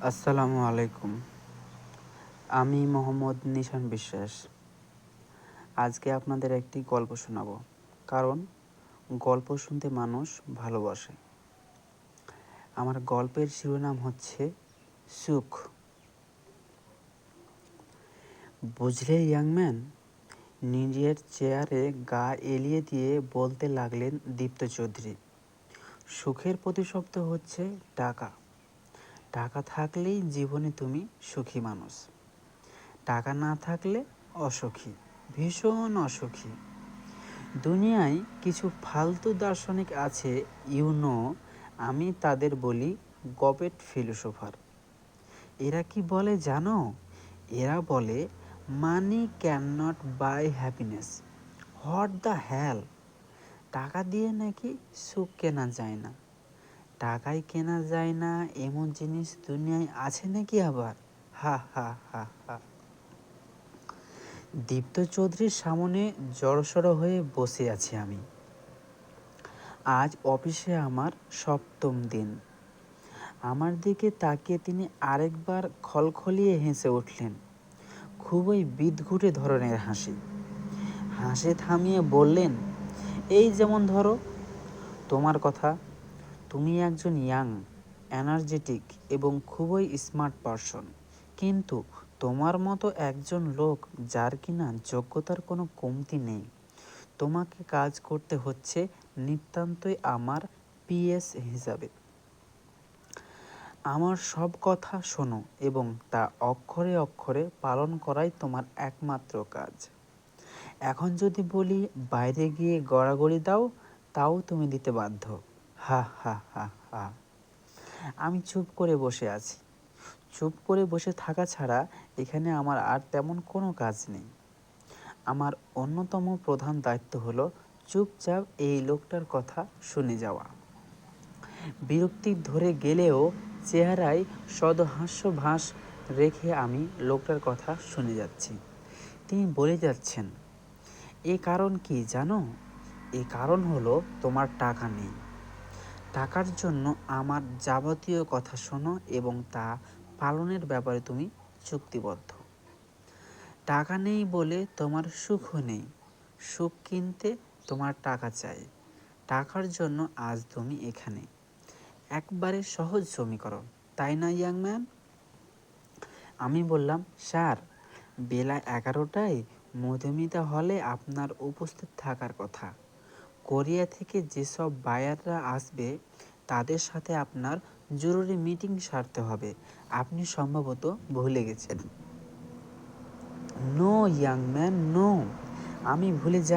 আসসালামু আলাইকুম। আমি মোহাম্মদ নিশান বিশ্বাস। আজকে আপনাদের একটি গল্প শোনাবো, কারণ গল্প শুনতে মানুষ ভালোবাসে। আমার গল্পের শিরোনাম হচ্ছে সুখ। বুঝলে ইয়াংম্যান, নিজের চেয়ারে গা এলিয়ে দিয়ে বলতে লাগলেন দীপ্ত চৌধুরী, সুখের প্রতিশব্দ হচ্ছে টাকা। টাকা থাকলেই জীবনে তুমি সুখী মানুষ, টাকা না থাকলে অসুখী, ভীষণ অসুখী। দুনিয়ায় কিছু ফালতু দার্শনিক আছে, আমি তাদের বলি গবেট ফিলোসোফার। এরা কি বলে জানো? এরা বলে money can not by happiness. What the হ্যাল! টাকা দিয়ে নাকি সুখ কেনা যায় না? টাকায় কেনা যায় না এমন জিনিস দুনিয়ায় আছে নাকি আবার? হা হা হা হা। দীপ্ত চৌধুরীর সামনে জড়সড় হয়ে বসে আছি আমি। আজ অফিসে আমার ৭ম দিন। আমার দিকে তাকিয়ে তিনি আরেকবার খলখলিয়ে হেসে উঠলেন, খুবই বিদঘুটে ধরনের হাসি। হাসি থামিয়ে বললেন, এই যেমন ধরো তোমার কথা। তুমি একজন ইয়াং, এনার্জেটিক এবং খুবই স্মার্ট পারসন, কিন্তু তোমার মতো একজন লোক যার কিনা যোগ্যতার কোনো কমতি নেই, তোমাকে কাজ করতে হচ্ছে নিতান্তই আমার পিএস হিসাবে। আমার সব কথা শোনো এবং তা অক্ষরে অক্ষরে পালন করাই তোমার একমাত্র কাজ। এখন যদি বলি বাইরে গিয়ে গড়াগড়ি দাও, তাও তুমি দিতে বাধ্য। হা হা হা হা। আমি চুপ করে বসে আছি। চুপ করে বসে থাকা ছাড়া এখানে আমার আর তেমন কোনো কাজ নেই। আমার অন্যতম প্রধান দায়িত্ব হলো চুপচাপ এই লোকটার কথা শুনে যাওয়া। বিরক্তি ধরে গেলেও চেহারায় সদহাস্যভাস রেখে আমি লোকটার কথা শুনে যাচ্ছি। তিনি বলে যাচ্ছেন, এ কারণ কি জানো? এ কারণ হলো তোমার টাকা নেই। টাকার জন্য আমার যাবতীয় কথা শোনো এবং তা পালনের ব্যাপারে তুমি চুক্তিবদ্ধ। টাকা নেই বলে তোমার সুখও নেই। সুখ কিনতে তোমার টাকা চাই। টাকার জন্য আজ তুমি এখানে। একবারে সহজ সমীকরণ, তাই না ইয়াংম্যান? আমি বললাম, স্যার, বেলা 11টায় মধুমিতা হলে আপনার উপস্থিত থাকার কথা। কোরিয়া থেকে যেসব বায়াররা আসবে তাদের সাথে আপনার জরুরি মিটিং সারতে হবে। আপনি সম্ভবত ভুলে গেছেন। নো ইয়াংম্যান, নো, আমি ভুলে যাই।